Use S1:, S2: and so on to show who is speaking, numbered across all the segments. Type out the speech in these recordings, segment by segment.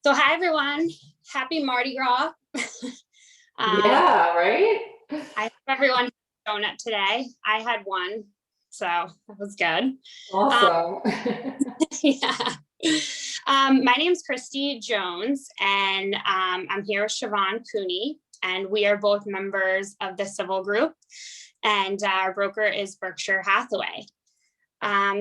S1: So hi everyone, happy Mardi Gras.
S2: Yeah, right?
S1: I hope everyone had a donut today. I had one, so that was good. Um,
S2: Awesome.
S1: yeah. My name is Christie Jones, and I'm here with Siobhan Cooney, and we are both members of the Civil Group, and our broker is Berkshire Hathaway.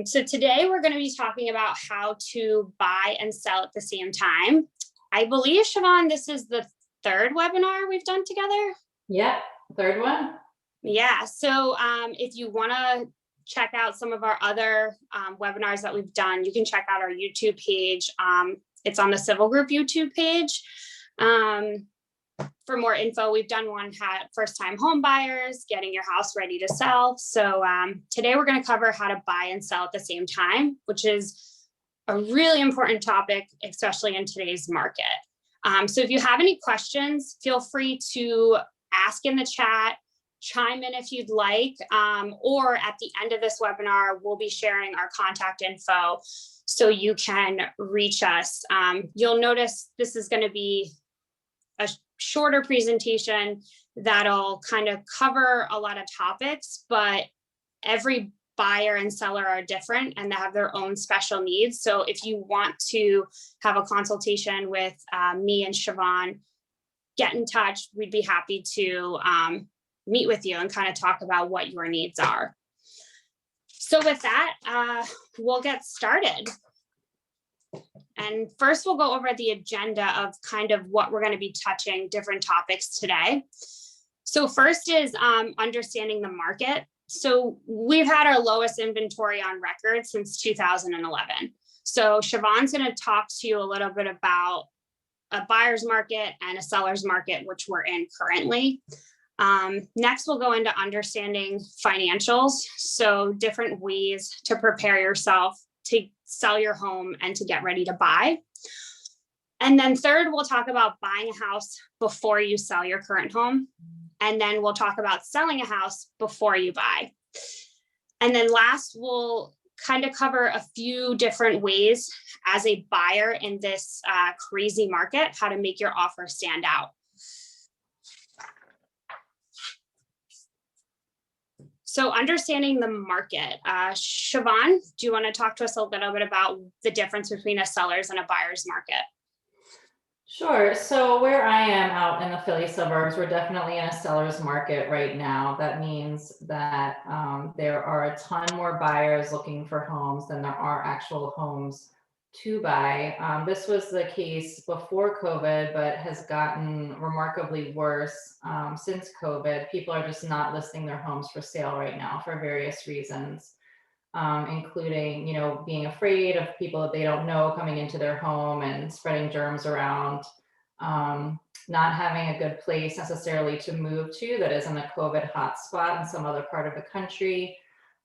S1: So today we're going to be talking about how to buy and sell at the same time. I believe, Siobhan, this is the third webinar we've done together.
S2: Yeah, third one.
S1: Yeah, so if you want to check out some of our other webinars that we've done, you can check out our YouTube page. It's on the Civil Group YouTube page. For more info, we've done one first-time home buyers, getting your house ready to sell. So today we're going to cover how to buy and sell at the same time, which is a really important topic, especially in today's market. So if you have any questions, feel free to ask in the chat, chime in if you'd like, or at the end of this webinar, we'll be sharing our contact info so you can reach us. You'll notice this is going to be a shorter presentation that'll kind of cover a lot of topics, but every buyer and seller are different and they have their own special needs. So if you want to have a consultation with me and Siobhan, get in touch. We'd be happy to meet with you and kind of talk about what your needs are. So with that, we'll get started. And first we'll go over the agenda of kind of what we're going to be touching, different topics today. So first is understanding the market. So we've had our lowest inventory on record since 2011. So Siobhan's going to talk to you a little bit about a buyer's market and a seller's market, which we're in currently. Next, we'll go into understanding financials. So different ways to prepare yourself to sell your home and to get ready to buy. And then third, we'll talk about buying a house before you sell your current home. And then we'll talk about selling a house before you buy. And then last, we'll kind of cover a few different ways as a buyer in this crazy market, how to make your offer stand out. So understanding the market, Siobhan, do you want to talk to us a little bit about the difference between a seller's and a buyer's market?
S2: Sure. So where I am out in the Philly suburbs, we're definitely in a seller's market right now. That means that there are a ton more buyers looking for homes than there are actual homes to buy. This was the case before COVID, but has gotten remarkably worse since COVID. People are just not listing their homes for sale right now for various reasons. Including, being afraid of people that they don't know coming into their home and spreading germs around, not having a good place necessarily to move to that isn't a COVID hotspot in some other part of the country,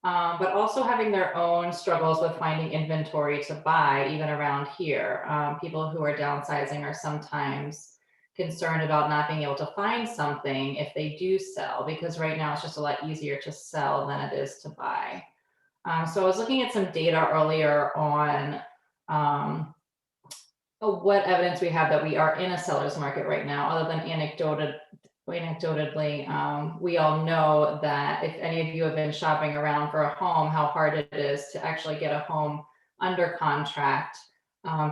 S2: but also having their own struggles with finding inventory to buy, even around here. People who are downsizing are sometimes concerned about not being able to find something if they do sell, because right now it's just a lot easier to sell than it is to buy. So I was looking at some data earlier on what evidence we have that we are in a seller's market right now, other than anecdotally. We all know that if any of you have been shopping around for a home, how hard it is to actually get a home under contract,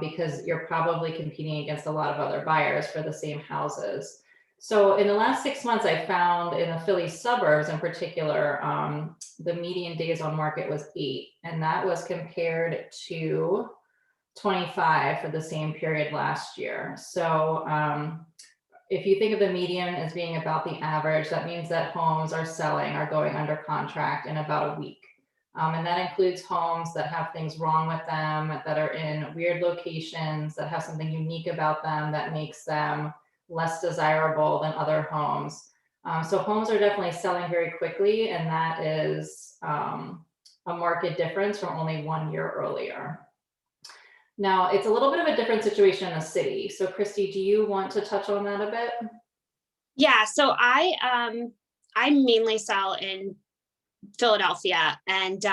S2: because you're probably competing against a lot of other buyers for the same houses. So in the last 6 months, I found in the Philly suburbs in particular, the median days on market was 8, and that was compared to 25 for the same period last year. So if you think of the median as being about the average, that means that homes are going under contract in about a week. And that includes homes that have things wrong with them, that are in weird locations, that have something unique about them that makes them less desirable than other homes. So homes are definitely selling very quickly, and that is a market difference from only 1 year earlier. Now, it's a little bit of a different situation in the city. So Christy, do you want to touch on that a bit?
S1: Yeah, so I mainly sell in Philadelphia, and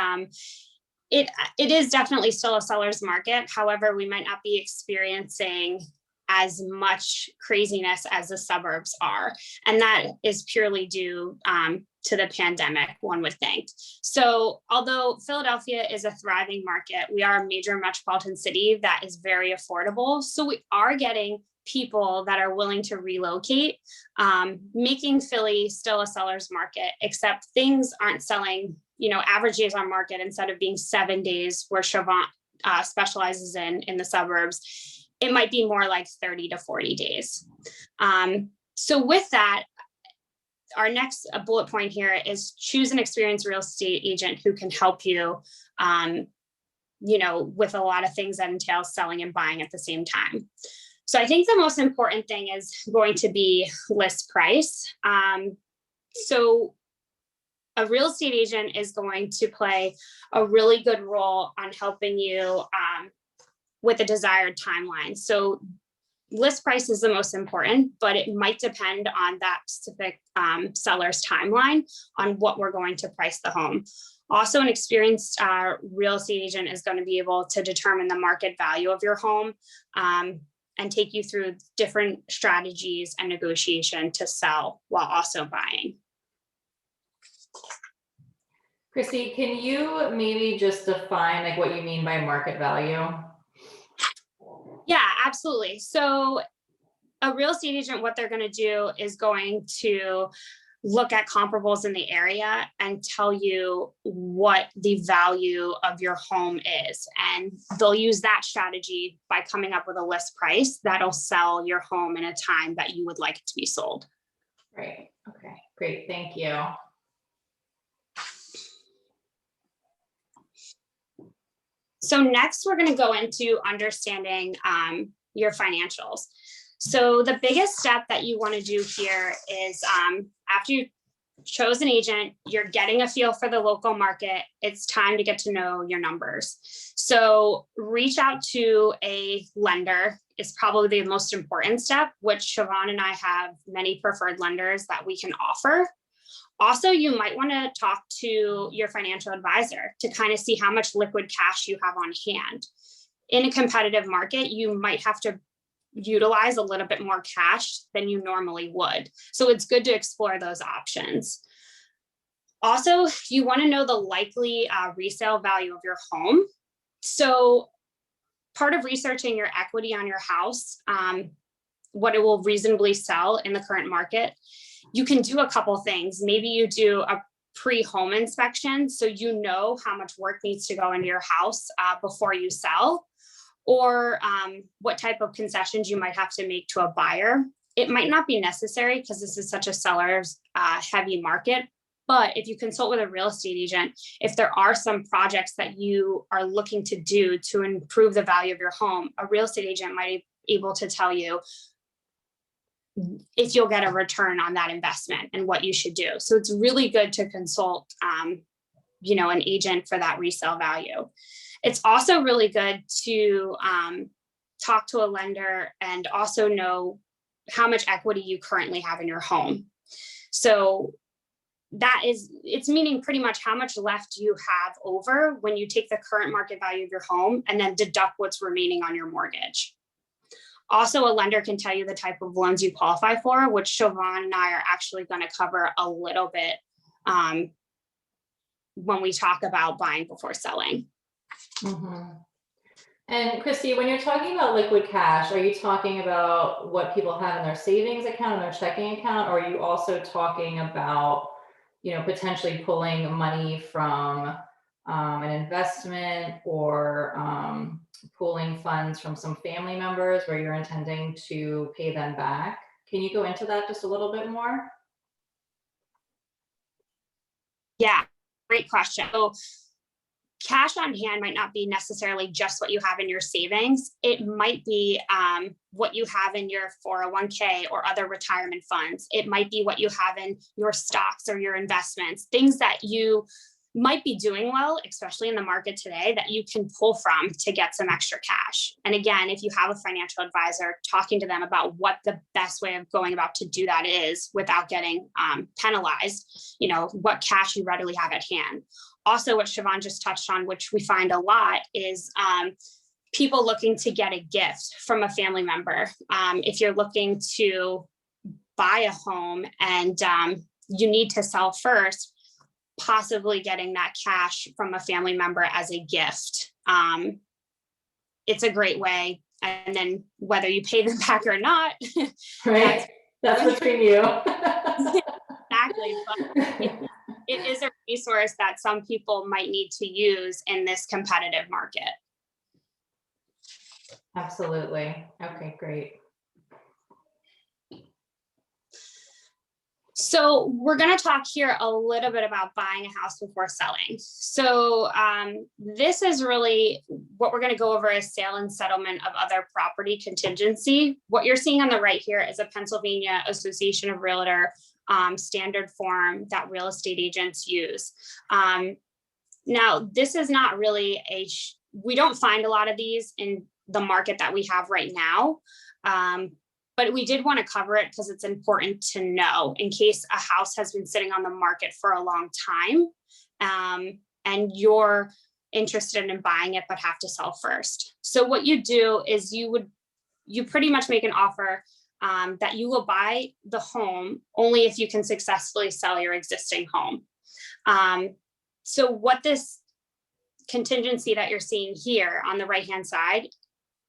S1: it is definitely still a seller's market. However, we might not be experiencing as much craziness as the suburbs are. And that is purely due to the pandemic, one would think. So although Philadelphia is a thriving market, we are a major metropolitan city that is very affordable. So we are getting people that are willing to relocate, making Philly still a seller's market, except things aren't selling, average days on market, instead of being 7 days where Siobhan specializes in the suburbs, it might be more like 30 to 40 days. So with that, our next bullet point here is choose an experienced real estate agent who can help you, with a lot of things that entail selling and buying at the same time. So I think the most important thing is going to be list price. So a real estate agent is going to play a really good role on helping you with a desired timeline. So list price is the most important, but it might depend on that specific seller's timeline on what we're going to price the home. Also, an experienced real estate agent is going to be able to determine the market value of your home and take you through different strategies and negotiation to sell while also buying.
S2: Christie, can you maybe just define like what you mean by market value?
S1: Yeah, absolutely. So a real estate agent, what they're going to do is going to look at comparables in the area and tell you what the value of your home is. And they'll use that strategy by coming up with a list price that'll sell your home in a time that you would like it to be sold.
S2: Right. Okay, great. Thank you.
S1: So next, we're going to go into understanding your financials. So the biggest step that you want to do here is after you chose an agent, you're getting a feel for the local market. It's time to get to know your numbers. So reach out to a lender is probably the most important step, which Siobhan and I have many preferred lenders that we can offer. Also, you might want to talk to your financial advisor to kind of see how much liquid cash you have on hand. In a competitive market, you might have to utilize a little bit more cash than you normally would. So it's good to explore those options. Also, you want to know the likely resale value of your home. So part of researching your equity on your house, what it will reasonably sell in the current market, you can do a couple things. Maybe you do a pre-home inspection, so you know how much work needs to go into your house before you sell, or what type of concessions you might have to make to a buyer. It might not be necessary because this is such a seller's heavy market, but if you consult with a real estate agent, if there are some projects that you are looking to do to improve the value of your home, a real estate agent might be able to tell you if you'll get a return on that investment and what you should do. So it's really good to consult, an agent for that resale value. It's also really good to talk to a lender and also know how much equity you currently have in your home. So it's meaning pretty much how much left you have over when you take the current market value of your home and then deduct what's remaining on your mortgage. Also, a lender can tell you the type of loans you qualify for, which Siobhan and I are actually going to cover a little bit when we talk about buying before selling.
S2: Mm-hmm. And Christie, when you're talking about liquid cash, are you talking about what people have in their savings account and their checking account? Or are you also talking about, potentially pulling money from an investment or pooling funds from some family members where you're intending to pay them back? Can you go into that just a little bit more?
S1: Yeah, great question. So cash on hand might not be necessarily just what you have in your savings. It might be what you have in your 401k or other retirement funds. It might be what you have in your stocks or your investments, things that you might be doing well, especially in the market today, that you can pull from to get some extra cash. And again, if you have a financial advisor, talking to them about what the best way of going about to do that is without getting penalized, what cash you readily have at hand. Also, what Siobhan just touched on, which we find a lot, is people looking to get a gift from a family member. If you're looking to buy a home and you need to sell first, possibly getting that cash from a family member as a gift. It's a great way. And then whether you pay them back or not,
S2: Right. That's between you.
S1: exactly. But it is a resource that some people might need to use in this competitive market.
S2: Absolutely. Okay, great.
S1: So we're going to talk here a little bit about buying a house before selling. So this is really what we're going to go over is sale and settlement of other property contingency. What you're seeing on the right here is a Pennsylvania Association of Realtor standard form that real estate agents use. Now, this is not really we don't find a lot of these in the market that we have right now. But we did want to cover it because it's important to know in case a house has been sitting on the market for a long time and you're interested in buying it but have to sell first. So what you do is you pretty much make an offer that you will buy the home only if you can successfully sell your existing home. So what this contingency that you're seeing here on the right-hand side,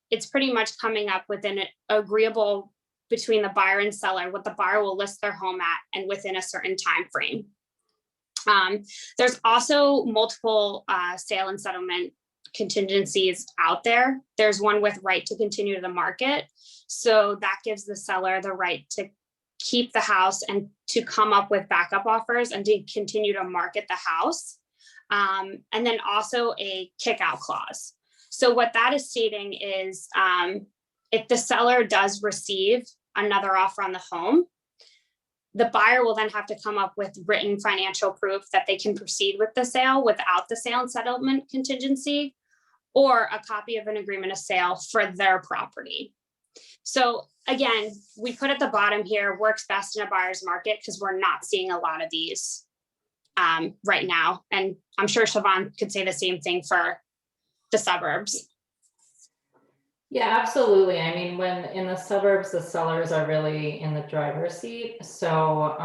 S1: it's pretty much coming up with an agreeable between the buyer and seller, what the buyer will list their home at and within a certain time frame. There's also multiple sale and settlement contingencies out there. There's one with right to continue to the market. So that gives the seller the right to keep the house and to come up with backup offers and to continue to market the house. And then also a kick out clause. So what that is stating is if the seller does receive another offer on the home, the buyer will then have to come up with written financial proof that they can proceed with the sale without the sale and settlement contingency, or a copy of an agreement of sale for their property. So again, we put at the bottom here, works best in a buyer's market because we're not seeing a lot of these right now. And I'm sure Siobhan could say the same thing for the suburbs.
S2: Yeah, absolutely. I mean, when in the suburbs, the sellers are really in the driver's seat. So,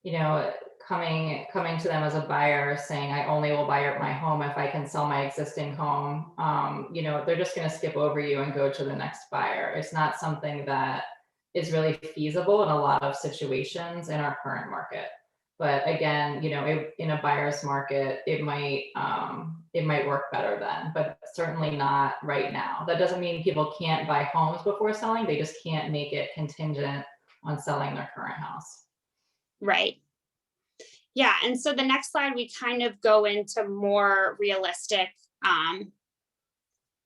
S2: you know, coming to them as a buyer saying, I only will buy my home if I can sell my existing home, you know, they're just going to skip over you and go to the next buyer. It's not something that is really feasible in a lot of situations in our current market. But again, you know, in a buyer's market, it might work better then, but certainly not right now. That doesn't mean people can't buy homes before selling. They just can't make it contingent on selling their current house.
S1: Right. Yeah. And so the next slide, we kind of go into more realistic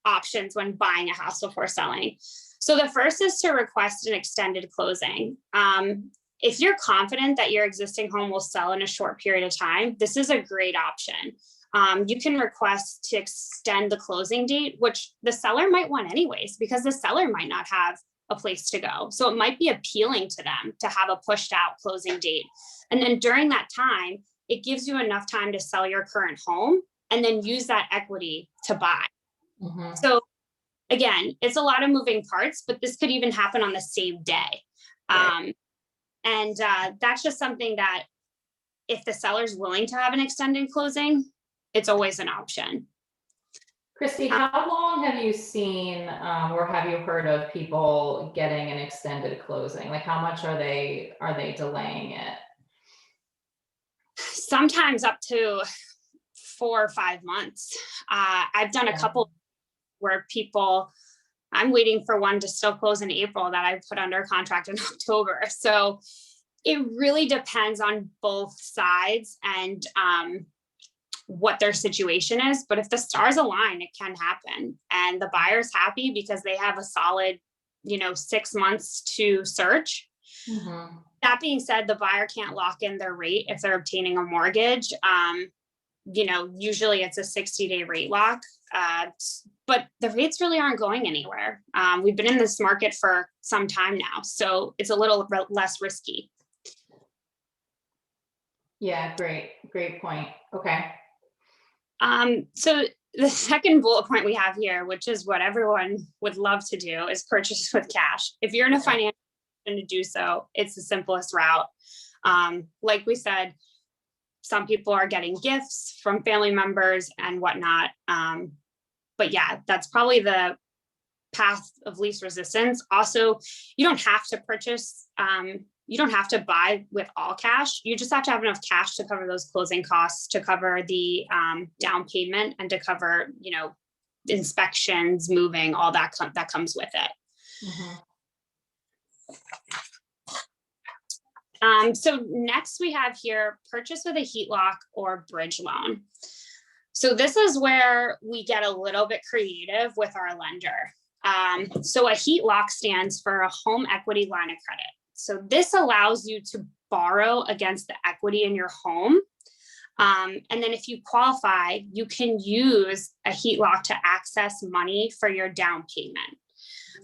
S1: options when buying a house before selling. So the first is to request an extended closing. If you're confident that your existing home will sell in a short period of time, this is a great option. You can request to extend the closing date, which the seller might want anyways, because the seller might not have a place to go. So it might be appealing to them to have a pushed out closing date. And then during that time, it gives you enough time to sell your current home and then use that equity to buy. Mm-hmm. So again, it's a lot of moving parts, but this could even happen on the same day. Right. And that's just something that if the seller's willing to have an extended closing, it's always an option.
S2: Christie, how long have you seen or have you heard of people getting an extended closing? Like how much are they delaying it?
S1: Sometimes up to 4 or 5 months. I've done a couple where I'm waiting for one to still close in April that I put under contract in October. So it really depends on both sides and what their situation is. But if the stars align, it can happen. And the buyer's happy because they have a solid, 6 months to search. Mm-hmm. That being said, the buyer can't lock in their rate if they're obtaining a mortgage. Usually it's a 60-day rate lock. But the rates really aren't going anywhere. We've been in this market for some time now, so it's a little less risky.
S2: Yeah, great point. Okay.
S1: So The second bullet point we have here, which is what everyone would love to do, is purchase with cash. If you're in a financial position to do so, it's the simplest route. Like we said, some people are getting gifts from family members and whatnot. But yeah, that's probably the path of least resistance. Also, you don't have to purchase, you don't have to buy with all cash. You just have to have enough cash to cover those closing costs, to cover the down payment, and to cover, inspections, moving, all that that comes with it. So next we have here, purchase with a heat lock or bridge loan. So this is where we get a little bit creative with our lender. So a heat lock stands for a home equity line of credit. So this allows you to borrow against the equity in your home. And then if you qualify, you can use a heat lock to access money for your down payment.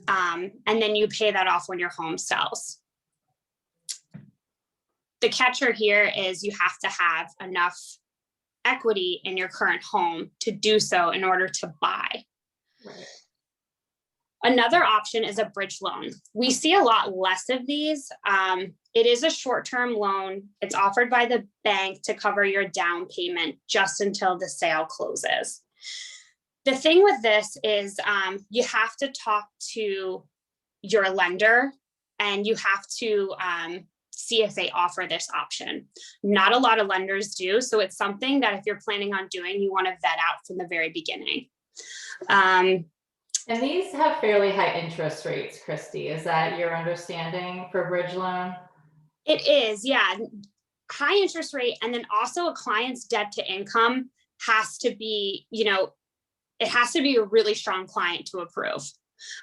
S1: And then you pay that off when your home sells. The catcher here is you have to have enough equity in your current home to do so in order to buy.
S2: Right.
S1: Another option is a bridge loan. We see a lot less of these. It is a short-term loan. It's offered by the bank to cover your down payment just until the sale closes. The thing with this is you have to talk to your lender, and you have to see if they offer this option. Not a lot of lenders do, so it's something that if you're planning on doing, you want to vet out from the very beginning.
S2: And these have fairly high interest rates, Christie. Is that your understanding for bridge loan?
S1: It is, yeah. High interest rate, and then also a client's debt to income has to be, it has to be a really strong client to approve.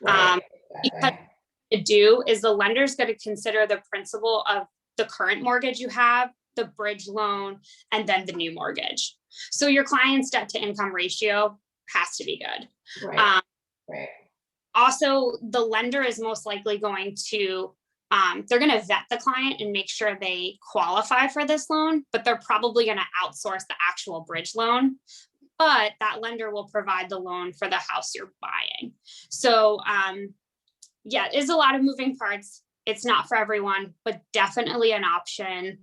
S2: Right.
S1: Because to do is the lender's going to consider the principal of the current mortgage you have, the bridge loan, and then the new mortgage. So your client's debt to income ratio has to be good.
S2: Right. Right.
S1: Also, the lender is most likely going to, they're going to vet the client and make sure they qualify for this loan, but they're probably going to outsource the actual bridge loan. But that lender will provide the loan for the house you're buying. So, yeah, it is a lot of moving parts. It's not for everyone, but definitely an option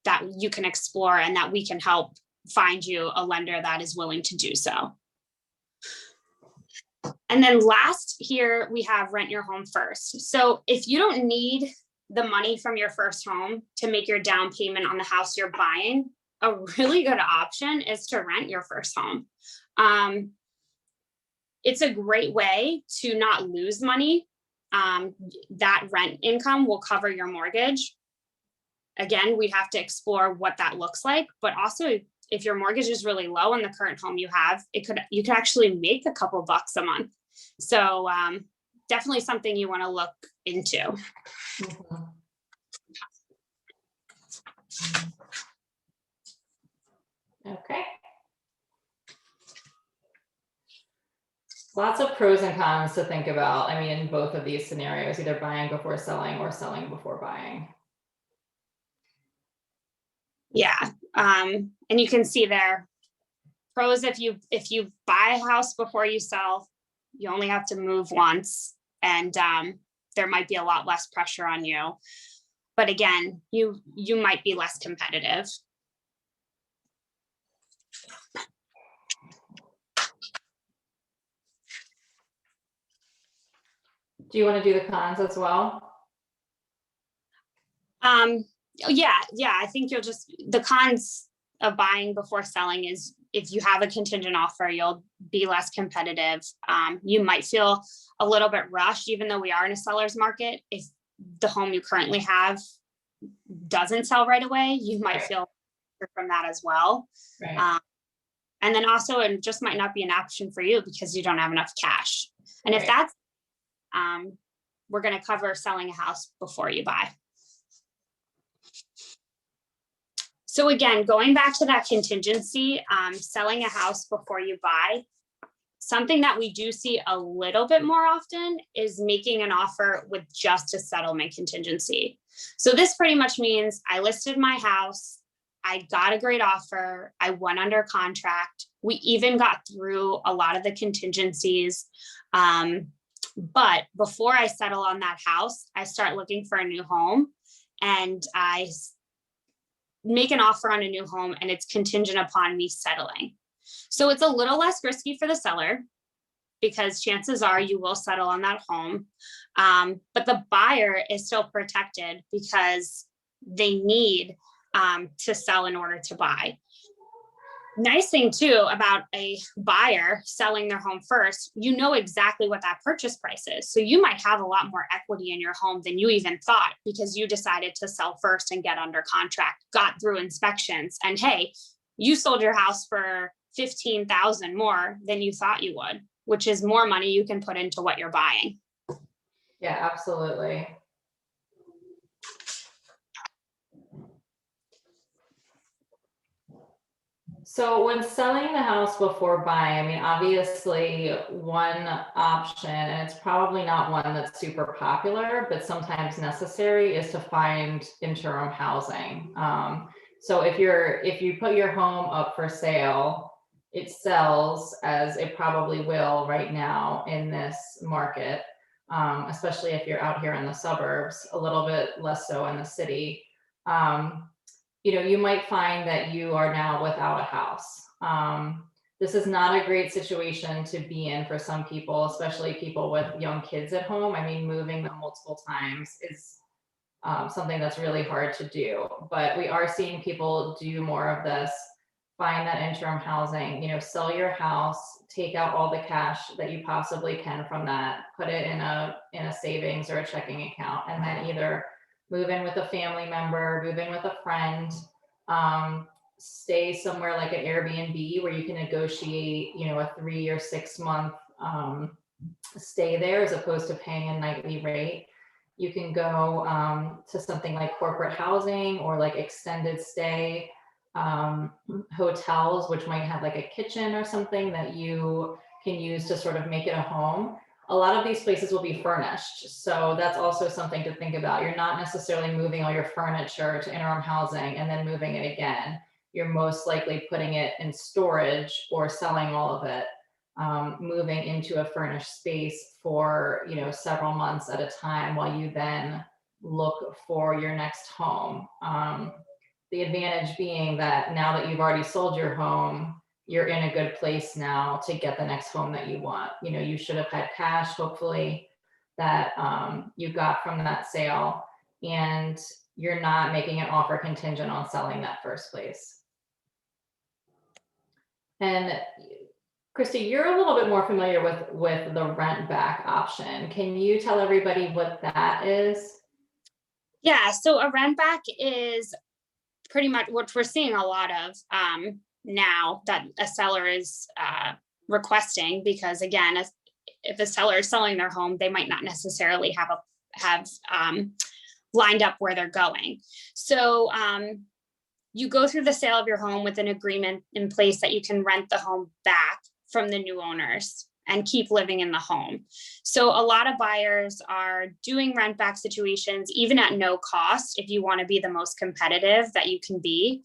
S1: that you can explore, and that we can help find you a lender that is willing to do so. And then last here, we have rent your home first. So if you don't need the money from your first home to make your down payment on the house you're buying, a really good option is to rent your first home. It's a great way to not lose money. That rent income will cover your mortgage. Again, we have to explore what that looks like, but also if your mortgage is really low in the current home you have, you could actually make a couple bucks a month. So definitely something you want to look into.
S2: Mm-hmm. Okay. Lots of pros and cons to think about. I mean, in both of these scenarios, either buying before selling or selling before buying.
S1: Yeah. And you can see there, pros, if you buy a house before you sell, you only have to move once, and there might be a lot less pressure on you. But again, you might be less competitive.
S2: Do you want to do the cons as well?
S1: Yeah. I think the cons of buying before selling is if you have a contingent offer, you'll be less competitive. You might feel a little bit rushed, even though we are in a seller's market. If the home you currently have doesn't sell right away, you might feel from that as well.
S2: Right.
S1: And then also, it just might not be an option for you because you don't have enough cash. And if that's, we're going to cover selling a house before you buy. So again, going back to that contingency, selling a house before you buy, something that we do see a little bit more often is making an offer with just a settlement contingency. So this pretty much means I listed my house, I got a great offer, I went under contract, We even got through a lot of the contingencies. But before I settle on that house, I start looking for a new home, and I make an offer on a new home, and it's contingent upon me settling. So it's a little less risky for the seller, because chances are you will settle on that home. But the buyer is still protected because they need to sell in order to buy. Nice thing too about a buyer selling their home first, you know exactly what that purchase price is. So you might have a lot more equity in your home than you even thought, because you decided to sell first and get under contract, got through inspections, and hey, you sold your house for $15,000 more than you thought you would, which is more money you can put into what you're buying.
S2: Yeah, absolutely. So when selling the house before buying, I mean, obviously one option, and it's probably not one that's super popular, but sometimes necessary, is to find interim housing. So if you put your home up for sale, it sells, as it probably will right now in this market, especially if you're out here in the suburbs, a little bit less so in the city. You might find that you are now without a house. This is not a great situation to be in for some people, especially people with young kids at home. I mean, moving them multiple times is something that's really hard to do, but we are seeing people do more of this, find that interim housing, sell your house, take out all the cash that you possibly can from that, put it in a savings or a checking account, and then either move in with a family member, move in with a friend, stay somewhere like an Airbnb where you can negotiate, a 3 or 6 month stay there as opposed to paying a nightly rate. You can go to something like corporate housing or like extended stay hotels, which might have like a kitchen or something that you can use to sort of make it a home. A lot of these places will be furnished. So that's also something to think about. You're not necessarily moving all your furniture to interim housing and then moving it again. You're most likely putting it in storage or selling all of it, moving into a furnished space for, several months at a time while you then look for your next home. The advantage being that now that you've already sold your home, you're in a good place now to get the next home that you want. You should have had cash, hopefully, that you got from that sale, and you're not making an offer contingent on selling that first place. And Christy, you're a little bit more familiar with the rent back option. Can you tell everybody what that is?
S1: Yeah, so a rent back is pretty much what we're seeing a lot of now that a seller is requesting, because again, if a seller is selling their home, they might not necessarily have lined up where they're going. So you go through the sale of your home with an agreement in place that you can rent the home back from the new owners and keep living in the home. So a lot of buyers are doing rent back situations, even at no cost, if you want to be the most competitive that you can be.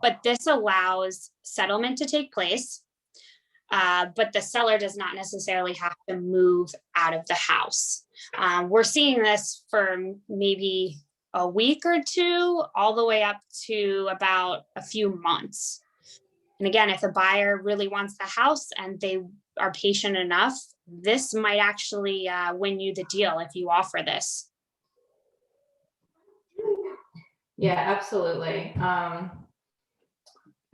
S1: But this allows settlement to take place, but the seller does not necessarily have to move out of the house. We're seeing this for maybe a week or two, all the way up to about a few months. And again, if a buyer really wants the house and they are patient enough, this might actually win you the deal if you offer this.
S2: Yeah, absolutely.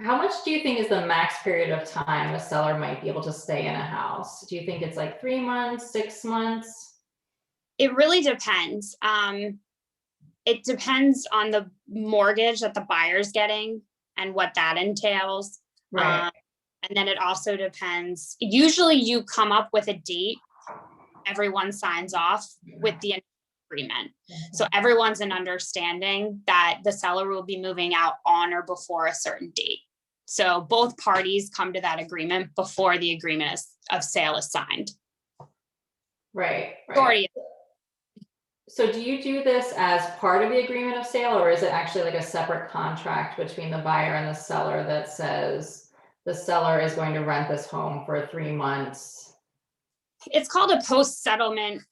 S2: How much do you think is the max period of time a seller might be able to stay in a house? Do you think it's like 3 months, 6 months?
S1: It really depends. It depends on the mortgage that the buyer's getting and what that entails.
S2: Right.
S1: And then it also depends. Usually you come up with a date, everyone signs off with the agreement. So everyone's in understanding that the seller will be moving out on or before a certain date. So both parties come to that agreement before the agreement of sale is signed.
S2: Right. So do you do this as part of the agreement of sale, or is it actually like a separate contract between the buyer and the seller that says, the seller is going to rent this home for 3 months.
S1: It's called a post-settlement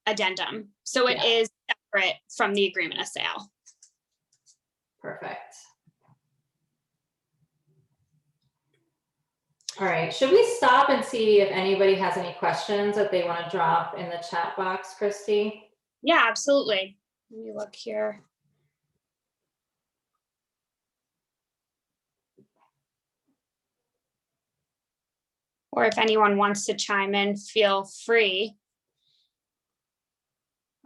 S1: addendum. So it
S2: Yeah.
S1: is separate from the agreement of sale.
S2: Perfect. All right, should we stop and see if anybody has any questions that they want to drop in the chat box, Christie?
S1: Yeah, absolutely. Let me look here. Or if anyone wants to chime in, feel free.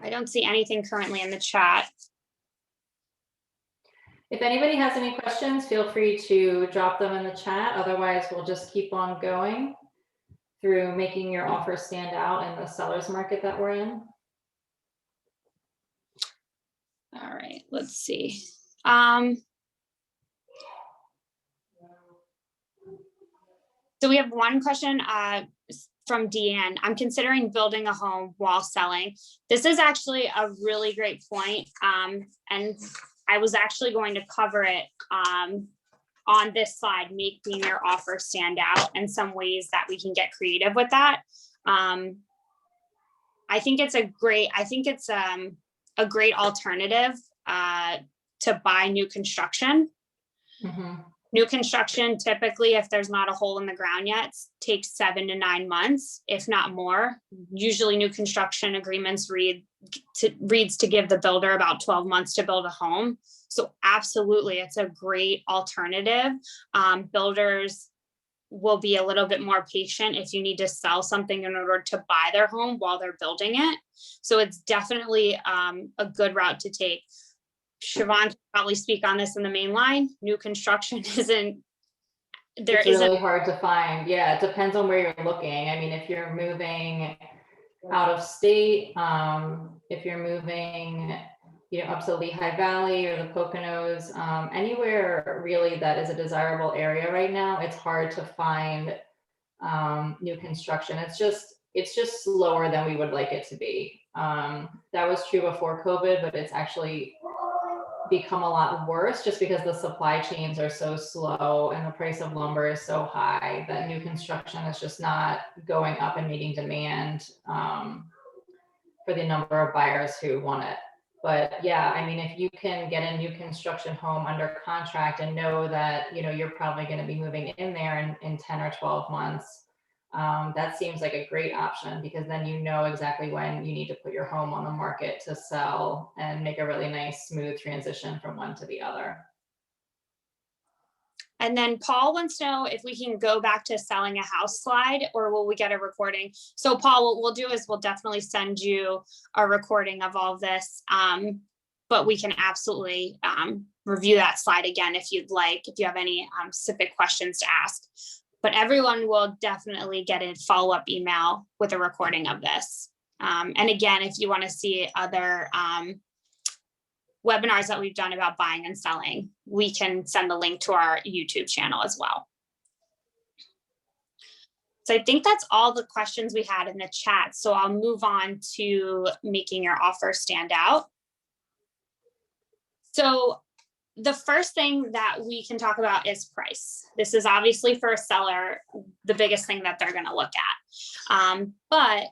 S1: I don't see anything currently in the chat.
S2: If anybody has any questions, feel free to drop them in the chat. Otherwise, we'll just keep on going through making your offer stand out in the seller's market that we're in.
S1: All right, let's see. So we have one question from Deanne. I'm considering building a home while selling. This is actually a really great point. And I was actually going to cover it on this slide, making your offer stand out, and some ways that we can get creative with that. I think it's a great alternative to buy new construction.
S2: Mm-hmm.
S1: New construction, typically, if there's not a hole in the ground yet, takes 7 to 9 months, if not more. Usually new construction agreements reads to give the builder about 12 months to build a home. So absolutely, it's a great alternative. Builders will be a little bit more patient if you need to sell something in order to buy their home while they're building it. So it's definitely a good route to take. Siobhan can probably speak on this in the main line. New construction it's really
S2: hard to find. Yeah, it depends on where you're looking. I mean, if you're moving out of state, if you're moving, up to Lehigh Valley or the Poconos, anywhere really that is a desirable area right now, it's hard to find new construction. It's just slower than we would like it to be. That was true before COVID, but it's actually become a lot worse just because the supply chains are so slow and the price of lumber is so high that new construction is just not going up and meeting demand for the number of buyers who want it. But yeah, I mean, if you can get a new construction home under contract and know that, you're probably going to be moving in there in 10 or 12 months, that seems like a great option, because then you know exactly when you need to put your home on the market to sell and make a really nice, smooth transition from one to the other.
S1: And then Paul wants to know if we can go back to selling a house slide, or will we get a recording? So Paul, what we'll do is we'll definitely send you a recording of all of this, but we can absolutely review that slide again if you'd like, if you have any specific questions to ask. But everyone will definitely get a follow-up email with a recording of this. And again, if you want to see other webinars that we've done about buying and selling, we can send the link to our YouTube channel as well. So I think that's all the questions we had in the chat. So I'll move on to making your offer stand out. So the first thing that we can talk about is price. This is obviously for a seller, the biggest thing that they're going to look at. But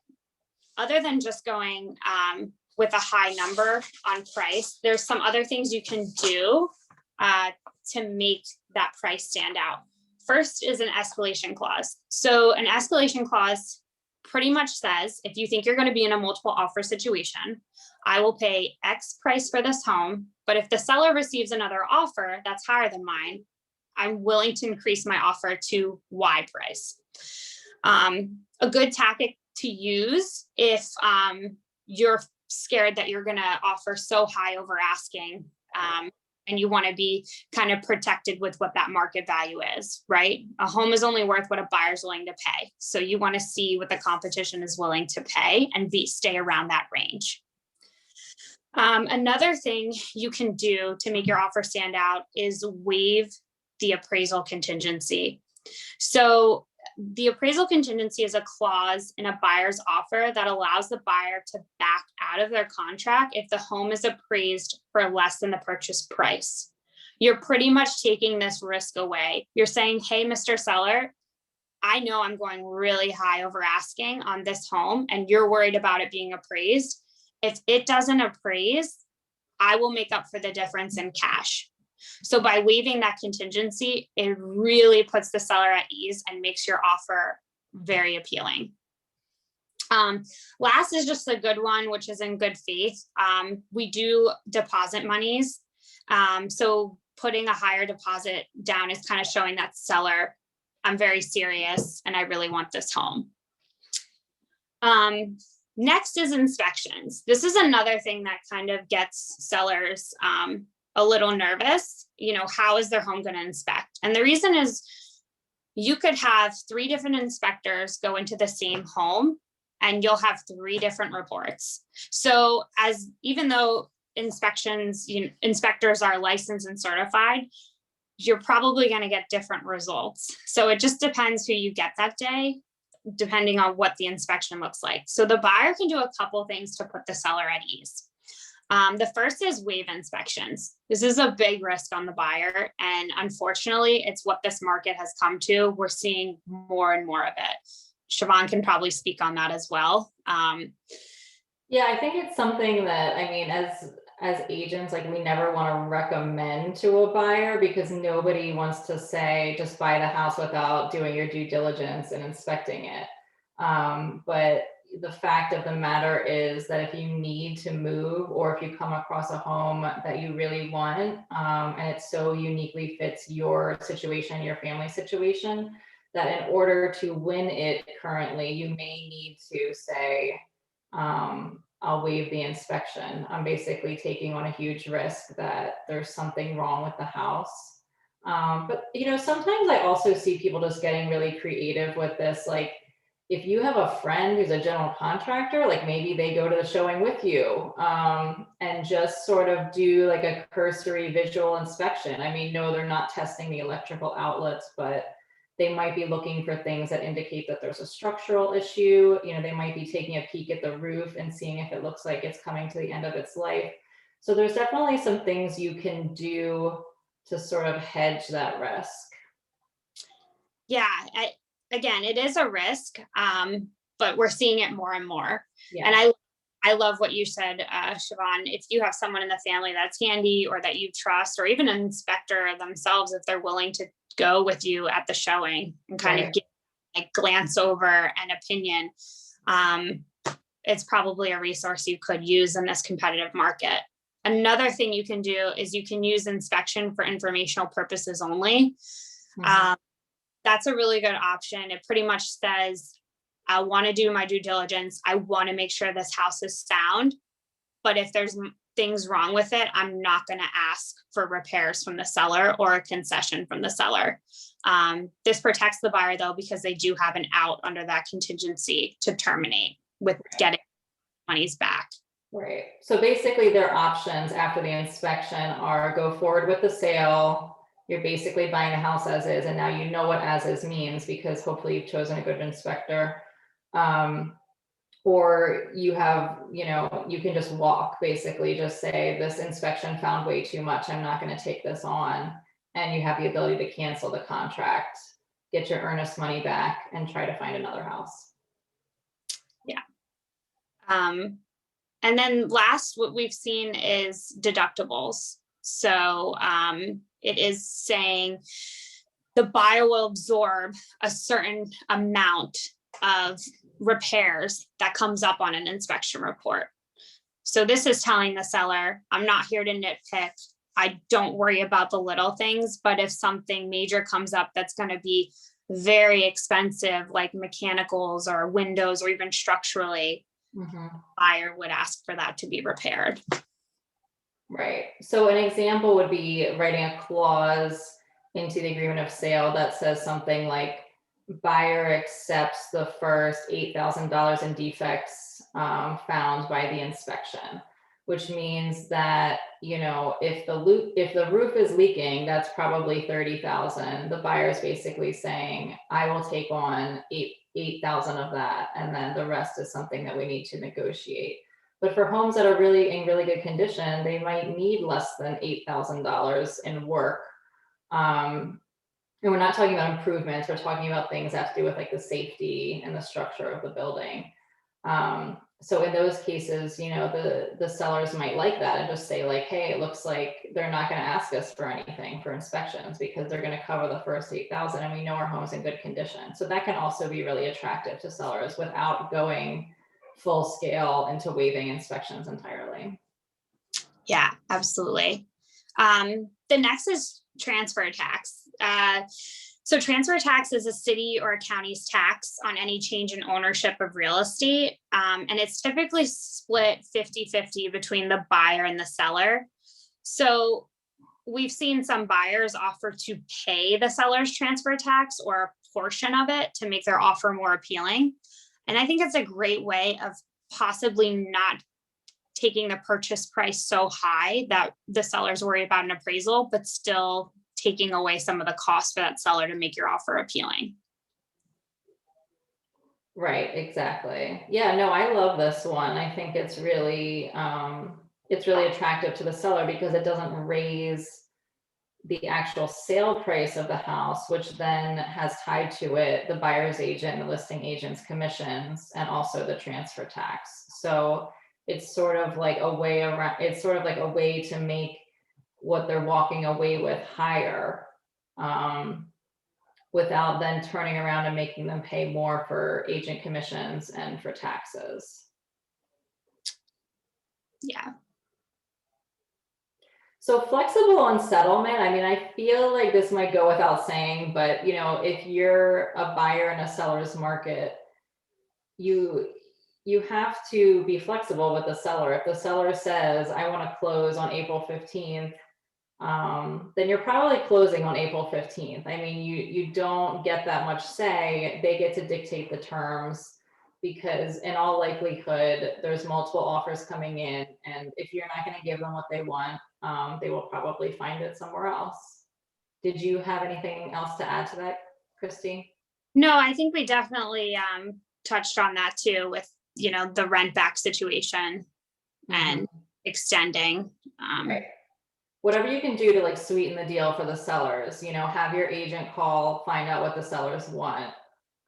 S1: other than just going with a high number on price, there's some other things you can do to make that price stand out. First is an escalation clause. So an escalation clause pretty much says, if you think you're going to be in a multiple offer situation, I will pay X price for this home, but if the seller receives another offer that's higher than mine, I'm willing to increase my offer to Y price. A good tactic to use if you're scared that you're going to offer so high over asking, and you want to be kind of protected with what that market value is, right? A home is only worth what a buyer's willing to pay. So you want to see what the competition is willing to pay and stay around that range. Another thing you can do to make your offer stand out is waive the appraisal contingency. So the appraisal contingency is a clause in a buyer's offer that allows the buyer to back out of their contract if the home is appraised for less than the purchase price. you're pretty much taking this risk away. You're saying, hey, Mr. Seller, I know I'm going really high over asking on this home and you're worried about it being appraised. If it doesn't appraise, I will make up for the difference in cash. So by waiving that contingency, it really puts the seller at ease and makes your offer very appealing. Last is just a good one, which is in good faith. We do deposit monies. So putting a higher deposit down is kind of showing that seller, I'm very serious and I really want this home. Next is inspections. This is another thing that kind of gets sellers a little nervous. You know, how is their home going to inspect? And the reason is you could have 3 different inspectors go into the same home and you'll have 3 different reports. So even though inspectors are licensed and certified, you're probably going to get different results. So it just depends who you get that day, depending on what the inspection looks like. So the buyer can do a couple things to put the seller at ease. The first is waive inspections. This is a big risk on the buyer. And unfortunately, it's what this market has come to. We're seeing more and more of it. Siobhan can probably speak on that as well.
S2: Yeah, I think it's something that, I mean, as agents, like we never want to recommend to a buyer because nobody wants to say, just buy the house without doing your due diligence and inspecting it. But the fact of the matter is that if you need to move or if you come across a home that you really want, and it so uniquely fits your situation, your family situation, that in order to win it currently, you may need to say, I'll waive the inspection. I'm basically taking on a huge risk that there's something wrong with the house. But you know, sometimes I also see people just getting really creative with this. Like if you have a friend who's a general contractor, like maybe they go to the showing with you and just sort of do like a cursory visual inspection. I mean, no, they're not testing the electrical outlets, but they might be looking for things that indicate that there's a structural issue. You know, they might be taking a peek at the roof and seeing if it looks like it's coming to the end of its life. So there's definitely some things you can do to sort of hedge that risk.
S1: Yeah, again, it is a risk, but we're seeing it more and more.
S2: Yeah.
S1: And I love what you said, Siobhan. If you have someone in the family that's handy or that you trust, or even an inspector themselves, if they're willing to go with you at the showing and kind of get a glance over an opinion, it's probably a resource you could use in this competitive market. Another thing you can do is you can use inspection for informational purposes only. Mm-hmm. That's a really good option. It pretty much says, I want to do my due diligence. I want to make sure this house is sound. But if there's things wrong with it, I'm not going to ask for repairs from the seller or a concession from the seller. This protects the buyer, though, because they do have an out under that contingency to terminate with getting monies back.
S2: Right. So basically their options after the inspection are go forward with the sale. You're basically buying the house as is, and now you know what as is means because hopefully you've chosen a good inspector. Or you have, you know, you can just walk, basically just say this inspection found way too much. I'm not going to take this on. And you have the ability to cancel the contract, get your earnest money back and try to find another house.
S1: Yeah. And then last, what we've seen is deductibles. So it is saying the buyer will absorb a certain amount of repairs that comes up on an inspection report. So this is telling the seller, I'm not here to nitpick. I don't worry about the little things, but if something major comes up that's going to be very expensive, like mechanicals or windows or even structurally, buyer would ask for that to be repaired.
S2: Right. So an example would be writing a clause into the agreement of sale that says something like buyer accepts the first $8,000 in defects found by the inspection, which means that, you know, if the roof is leaking, that's probably $30,000. The buyer is basically saying, I will take on $8,000 of that, and then the rest is something that we need to negotiate. But for homes that are really in really good condition, they might need less than $8,000 in work. And we're not talking about improvements, we're talking about things that have to do with like the safety and the structure of the building. So in those cases, you know, the sellers might like that and just say like, hey, it looks like they're not going to ask us for anything for inspections because they're going to cover the first 8,000 and we know our home's in good condition. So that can also be really attractive to sellers without going full scale into waiving inspections entirely.
S1: Yeah, absolutely. The next is transfer tax. So transfer tax is a city or a county's tax on any change in ownership of real estate. And it's typically split 50-50 between the buyer and the seller. So we've seen some buyers offer to pay the seller's transfer tax or a portion of it to make their offer more appealing. And I think it's a great way of possibly not taking the purchase price so high that the sellers worry about an appraisal, but still taking away some of the cost for that seller to make your offer appealing.
S2: Right, exactly. Yeah, no, I love this one. I think it's really attractive to the seller because it doesn't raise the actual sale price of the house, which then has tied to it the buyer's agent and the listing agent's commissions and also the transfer tax. So it's sort of like a way around, it's sort of like a way to make what they're walking away with higher, without then turning around and making them pay more for agent commissions and for taxes.
S1: Yeah.
S2: So flexible on settlement, I mean, I feel like this might go without saying, but you know, if you're a buyer in a seller's market, you have to be flexible with the seller. If the seller says, I want to close on April 15th, then you're probably closing on April 15th. I mean, you don't get that much say. They get to dictate the terms because in all likelihood, there's multiple offers coming in. And if you're not going to give them what they want, they will probably find it somewhere else. Did you have anything else to add to that, Christie?
S1: No, I think we definitely touched on that too with, you know, the rent back situation and extending.
S2: Right. Whatever you can do to like sweeten the deal for the sellers, you know, have your agent call, find out what the sellers want.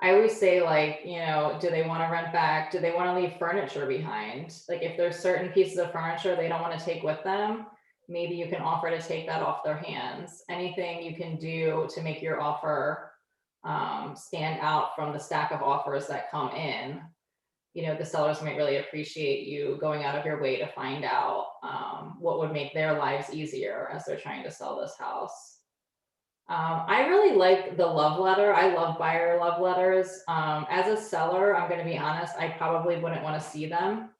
S2: I always say like, you know, do they want to rent back? Do they want to leave furniture behind? Like if there's certain pieces of furniture they don't want to take with them, maybe you can offer to take that off their hands. Anything you can do to make your offer stand out from the stack of offers that come in. You know, the sellers might really appreciate you going out of your way to find out what would make their lives easier as they're trying to sell this house. I really like the love letter. I love buyer love letters. As a seller, I'm going to be honest, I probably wouldn't want to see them,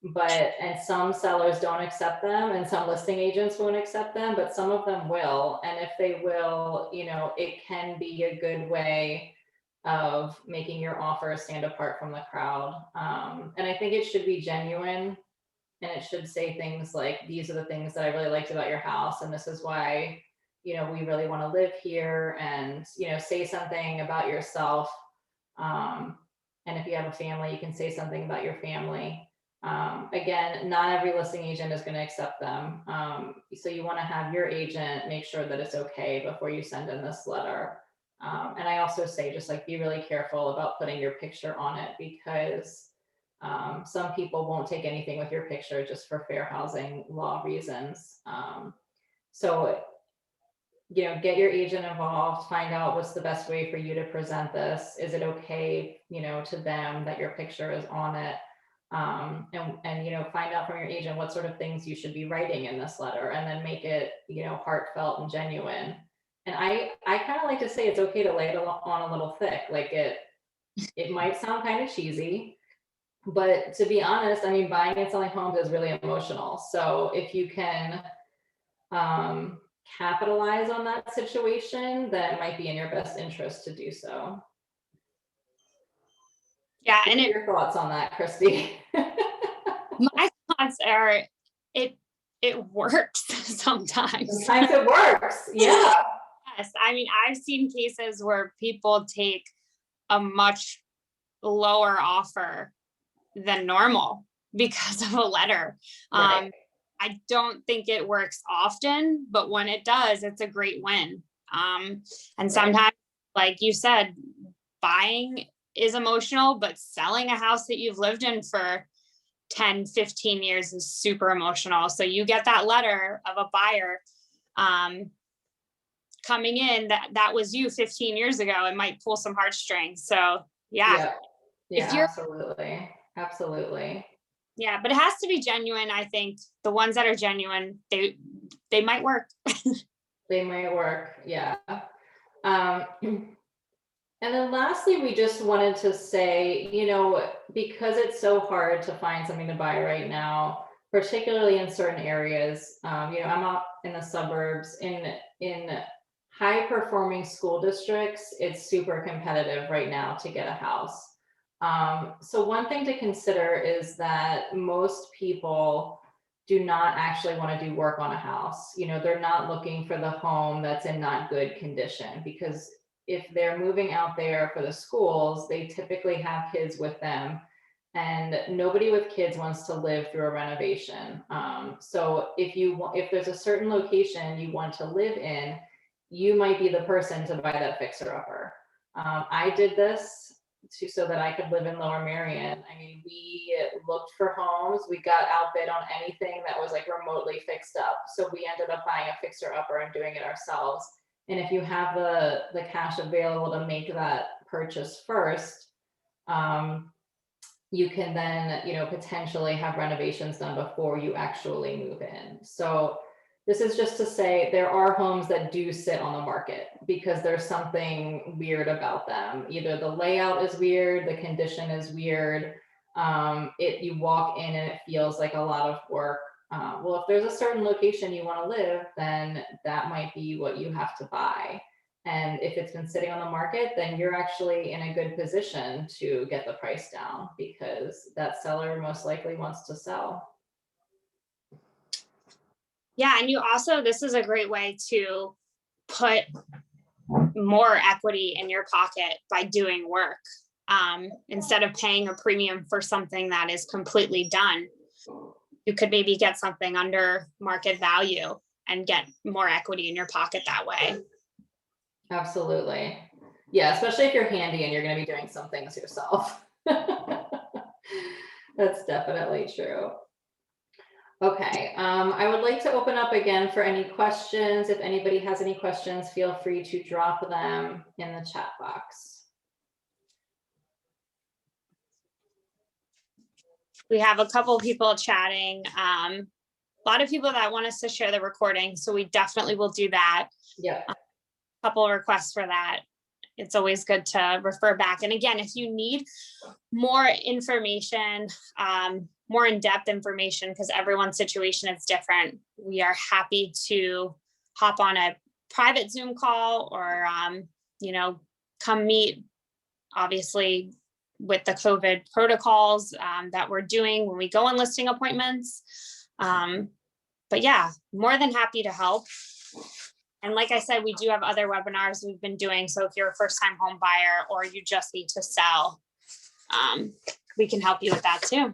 S2: and some sellers don't accept them and some listing agents won't accept them, but some of them will. And if they will, you know, it can be a good way of making your offer stand apart from the crowd. And I think it should be genuine and it should say things like, these are the things that I really liked about your house. And this is why, you know, we really want to live here, and, you know, say something about yourself. And if you have a family, you can say something about your family. Again, not every listing agent is going to accept them. So you want to have your agent make sure that it's okay before you send in this letter. And I also say, just like, be really careful about putting your picture on it because some people won't take anything with your picture just for fair housing law reasons. So, you know, get your agent involved, find out what's the best way for you to present this. Is it okay, you know, to them that your picture is on it? And, you know, find out from your agent what sort of things you should be writing in this letter, and then make it, you know, heartfelt and genuine. And I kind of like to say it's okay to lay it on a little thick. Like it might sound kind of cheesy, but to be honest, I mean, buying and selling homes is really emotional. So if you can capitalize on that situation, then it might be in your best interest to do so.
S1: Yeah,
S2: and your thoughts on that, Christie?
S1: My thoughts are it works sometimes.
S2: Sometimes it works. Yeah.
S1: Yes, I mean, I've seen cases where people take a much lower offer than normal because of a letter.
S2: Right.
S1: I don't think it works often, but when it does, it's a great win. And sometimes, like you said, buying is emotional, but selling a house that you've lived in for 10, 15 years is super emotional. So you get that letter of a buyer coming in that was you 15 years ago, it might pull some heartstrings. So yeah,
S2: Yeah. Yeah,
S1: if you're,
S2: absolutely. Absolutely.
S1: yeah, but it has to be genuine. I think the ones that are genuine, they might work.
S2: They might work. Yeah. Um, and then lastly, we just wanted to say, because it's so hard to find something to buy right now, particularly in certain areas, I'm out in the suburbs in high performing school districts, it's super competitive right now to get a house. So one thing to consider is that most people do not actually want to do work on a house. They're not looking for the home that's in not good condition, because if they're moving out there for the schools, they typically have kids with them, and nobody with kids wants to live through a renovation. So if there's a certain location you want to live in, you might be the person to buy that fixer upper. I did this so that I could live in Lower Merion. I mean, we looked for homes. We got outbid on anything that was like remotely fixed up. So we ended up buying a fixer upper and doing it ourselves. And if you have the cash available to make that purchase first, you can then, potentially have renovations done before you actually move in. So this is just to say there are homes that do sit on the market because there's something weird about them. Either the layout is weird, the condition is weird. You walk in and it feels like a lot of work. Well, if there's a certain location you want to live, then that might be what you have to buy. And if it's been sitting on the market, then you're actually in a good position to get the price down because that seller most likely wants to sell.
S1: Yeah, and this is a great way to put more equity in your pocket by doing work, instead of paying a premium for something that is completely done. You could maybe get something under market value and get more equity in your pocket that way.
S2: Absolutely. Yeah, especially if you're handy and you're going to be doing some things yourself. That's definitely true. Okay, I would like to open up again for any questions. If anybody has any questions, feel free to drop them in the chat box.
S1: We have a couple of people chatting. A lot of people that want us to share the recording, so we definitely will do that.
S2: Yeah.
S1: A couple of requests for that. It's always good to refer back. And again, if you need more information, more in-depth information, because everyone's situation is different, we are happy to hop on a private Zoom call or, come meet, obviously, with the COVID protocols that we're doing when we go on listing appointments. But yeah, more than happy to help. And like I said, we do have other webinars we've been doing. So if you're a first-time home buyer or you just need to sell, we can help you with that too.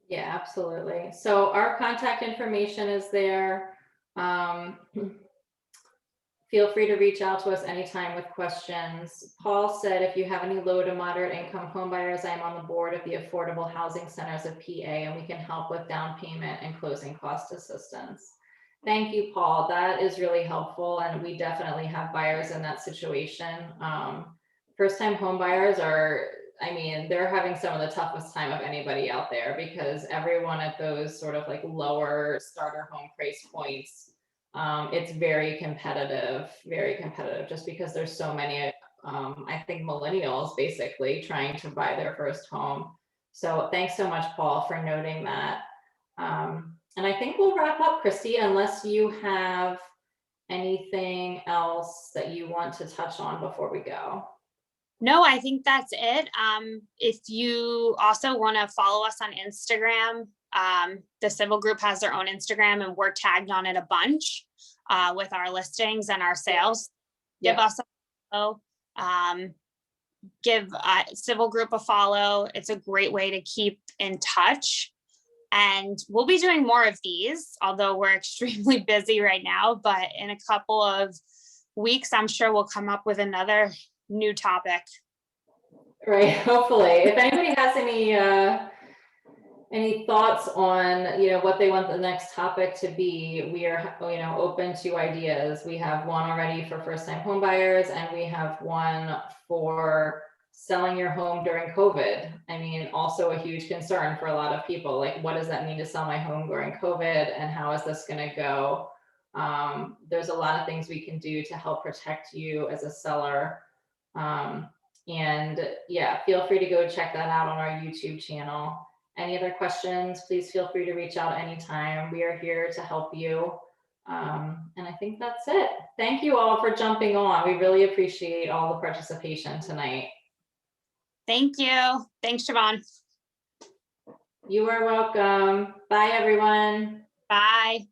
S2: Yeah, absolutely. So our contact information is there. Feel free to reach out to us anytime with questions. Paul said, if you have any low to moderate income home buyers, I'm on the board of the Affordable Housing Centers of PA, and we can help with down payment and closing cost assistance. Thank you, Paul. That is really helpful. And we definitely have buyers in that situation. First-time home buyers they're having some of the toughest time of anybody out there because everyone at those sort of like lower starter home price points, it's very competitive just because there's so many, I think millennials basically trying to buy their first home. So thanks so much, Paul, for noting that. And I think we'll wrap up, Christie, unless you have anything else that you want to touch on before we go.
S1: No, I think that's it. If you also want to follow us on Instagram, the Civil Group has their own Instagram and we're tagged on it a bunch with our listings and our sales. Give us a follow. Give Civil Group a follow. It's a great way to keep in touch. And we'll be doing more of these, although we're extremely busy right now, but in a couple of weeks, I'm sure we'll come up with another new topic.
S2: Right, hopefully. If anybody has any thoughts on, what they want the next topic to be, we are, open to ideas. We have one already for first-time home buyers, and we have one for selling your home during COVID. I mean, also a huge concern for a lot of people. Like, what does that mean to sell my home during COVID, and how is this going to go? There's a lot of things we can do to help protect you as a seller. And yeah, feel free to go check that out on our YouTube channel. Any other questions, please feel free to reach out anytime. We are here to help you. And I think that's it. Thank you all for jumping on. We really appreciate all the participation tonight.
S1: Thank you. Thanks, Siobhan.
S2: You are welcome. Bye, everyone.
S1: Bye.